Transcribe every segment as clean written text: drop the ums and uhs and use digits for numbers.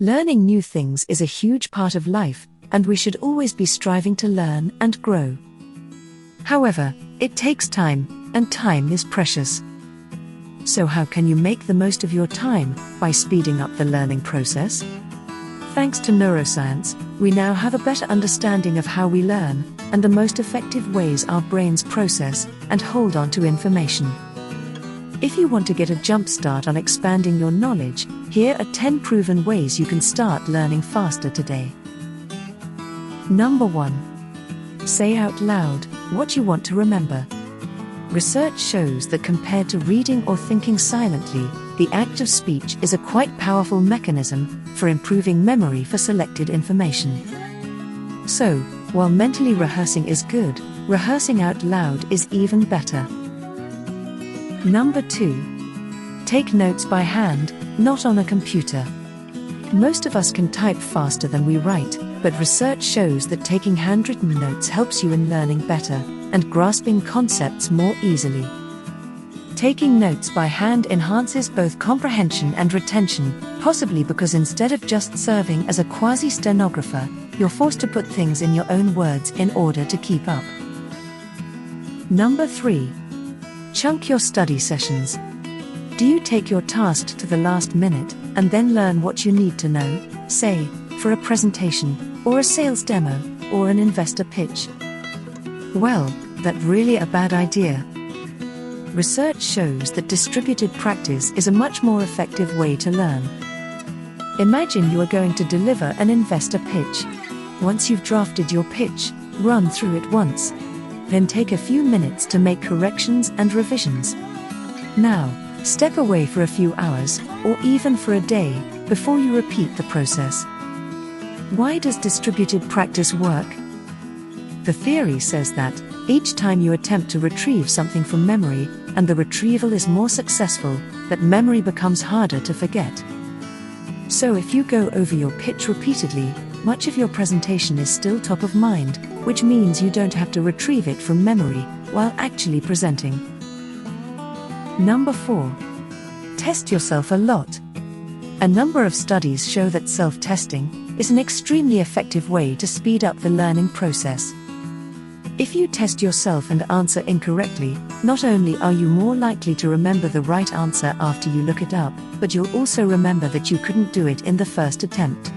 Learning new things is a huge part of life, and we should always be striving to learn and grow. However, it takes time, and time is precious. So how can you make the most of your time by speeding up the learning process? Thanks to neuroscience, we now have a better understanding of how we learn, and the most effective ways our brains process and hold on to information. If you want to get a jump start on expanding your knowledge, here are 10 proven ways you can start learning faster today. Number 1. Say out loud what you want to remember. Research shows that compared to reading or thinking silently, the act of speech is a quite powerful mechanism for improving memory for selected information. So, while mentally rehearsing is good, rehearsing out loud is even better. Number 2. Take notes by hand, not on a computer. Most of us can type faster than we write, but research shows that taking handwritten notes helps you in learning better and grasping concepts more easily. Taking notes by hand enhances both comprehension and retention, possibly because instead of just serving as a quasi-stenographer, you're forced to put things in your own words in order to keep up. Number 3. Chunk your study sessions. Do you take your task to the last minute and then learn what you need to know, say, for a presentation, or a sales demo, or an investor pitch? Well, that's really a bad idea. Research shows that distributed practice is a much more effective way to learn. Imagine you are going to deliver an investor pitch. Once you've drafted your pitch, run through it once. Then take a few minutes to make corrections and revisions. Now, step away for a few hours, or even for a day, before you repeat the process. Why does distributed practice work? The theory says that each time you attempt to retrieve something from memory, and the retrieval is more successful, that memory becomes harder to forget. So if you go over your pitch repeatedly, much of your presentation is still top of mind, which means you don't have to retrieve it from memory while actually presenting. Number 4. Test yourself a lot. A number of studies show that self-testing is an extremely effective way to speed up the learning process. If you test yourself and answer incorrectly, not only are you more likely to remember the right answer after you look it up, but you'll also remember that you couldn't do it in the first attempt.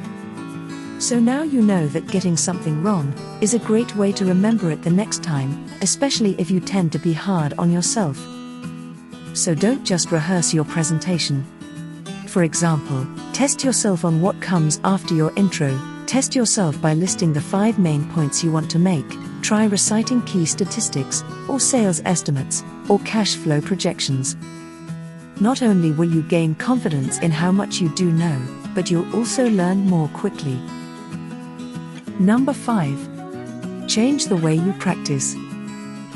So now you know that getting something wrong is a great way to remember it the next time, especially if you tend to be hard on yourself. So don't just rehearse your presentation. For example, test yourself on what comes after your intro. Test yourself by listing the 5 main points you want to make. Try reciting key statistics, or sales estimates, or cash flow projections. Not only will you gain confidence in how much you do know, but you'll also learn more quickly. Number 5. Change the way you practice.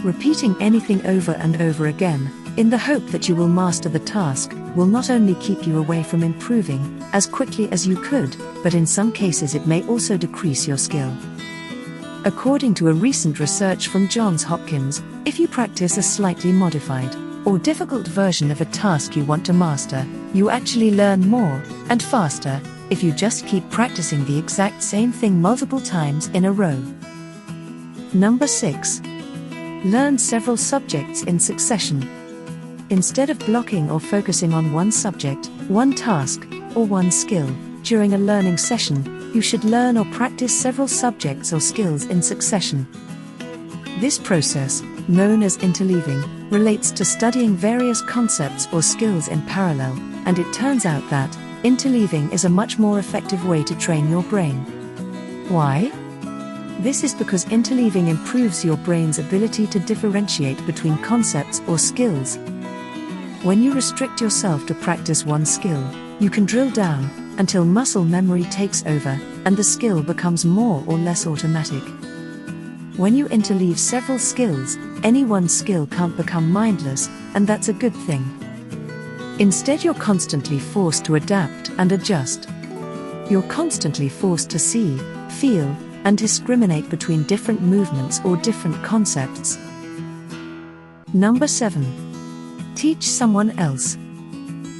Repeating anything over and over again, in the hope that you will master the task, will not only keep you away from improving as quickly as you could, but in some cases it may also decrease your skill. According to a recent research from Johns Hopkins, if you practice a slightly modified or difficult version of a task you want to master, you actually learn more and faster if you just keep practicing the exact same thing multiple times in a row. Number 6. Learn several subjects in succession. Instead of blocking or focusing on one subject, one task, or one skill, during a learning session, you should learn or practice several subjects or skills in succession. This process, known as interleaving, relates to studying various concepts or skills in parallel, and it turns out that interleaving is a much more effective way to train your brain. Why? This is because interleaving improves your brain's ability to differentiate between concepts or skills. When you restrict yourself to practice one skill, you can drill down until muscle memory takes over and the skill becomes more or less automatic. When you interleave several skills, any one skill can't become mindless, and that's a good thing. Instead, you're constantly forced to adapt and adjust. You're constantly forced to see, feel, and discriminate between different movements or different concepts. Number 7. Teach someone else.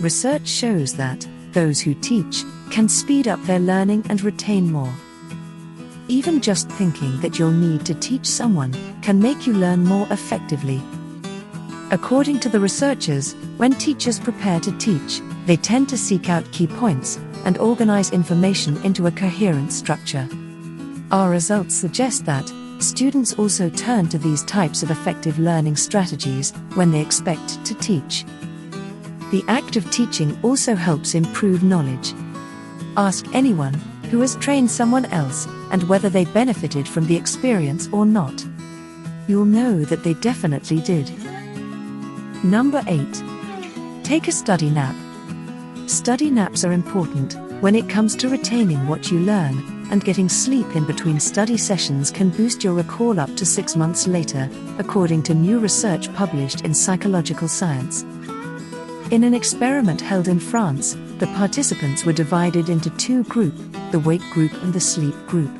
Research shows that those who teach can speed up their learning and retain more. Even just thinking that you'll need to teach someone can make you learn more effectively. According to the researchers, when teachers prepare to teach, they tend to seek out key points and organize information into a coherent structure. Our results suggest that students also turn to these types of effective learning strategies when they expect to teach. The act of teaching also helps improve knowledge. Ask anyone who has trained someone else and whether they benefited from the experience or not. You'll know that they definitely did. Number 8. Take a study nap. Study naps are important when it comes to retaining what you learn, and getting sleep in between study sessions can boost your recall up to 6 months later, according to new research published in Psychological Science. In an experiment held in France, the participants were divided into two groups, the wake group and the sleep group.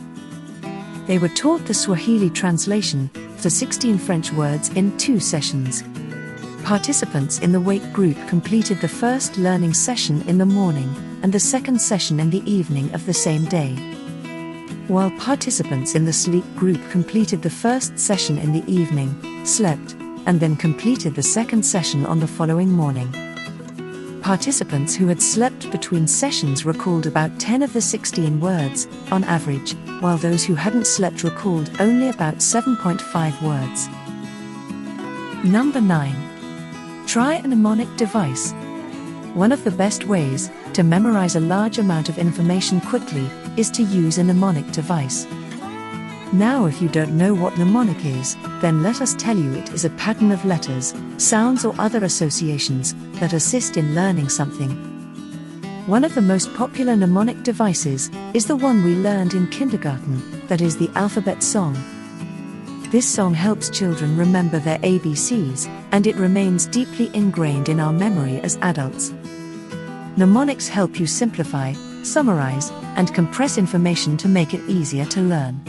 They were taught the Swahili translation for 16 French words in 2 sessions. Participants in the wake group completed the first learning session in the morning and the second session in the evening of the same day, while participants in the sleep group completed the first session in the evening, slept, and then completed the second session on the following morning. Participants who had slept between sessions recalled about 10 of the 16 words, on average, while those who hadn't slept recalled only about 7.5 words. Number 9. Try a mnemonic device. One of the best ways to memorize a large amount of information quickly is to use a mnemonic device. Now, if you don't know what mnemonic is, then let us tell you it is a pattern of letters, sounds or other associations that assist in learning something. One of the most popular mnemonic devices is the one we learned in kindergarten, that is the alphabet song. This song helps children remember their ABCs, and it remains deeply ingrained in our memory as adults. Mnemonics help you simplify, summarize, and compress information to make it easier to learn.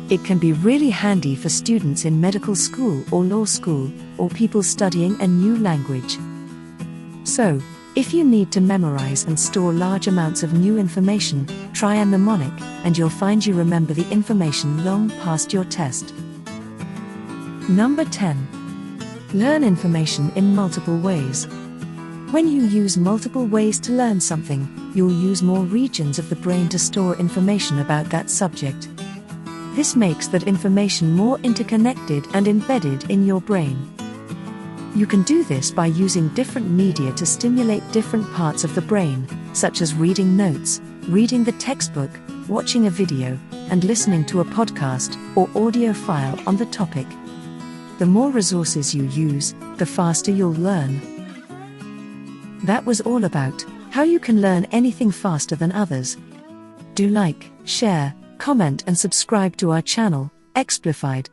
It can be really handy for students in medical school or law school, or people studying a new language. So, if you need to memorize and store large amounts of new information, try a mnemonic, and you'll find you remember the information long past your test. Number 10. Learn information in multiple ways. When you use multiple ways to learn something, you'll use more regions of the brain to store information about that subject. This makes that information more interconnected and embedded in your brain. You can do this by using different media to stimulate different parts of the brain, such as reading notes, reading the textbook, watching a video, and listening to a podcast or audio file on the topic. The more resources you use, the faster you'll learn. That was all about how you can learn anything faster than others. Do like, share, comment and subscribe to our channel, Explified.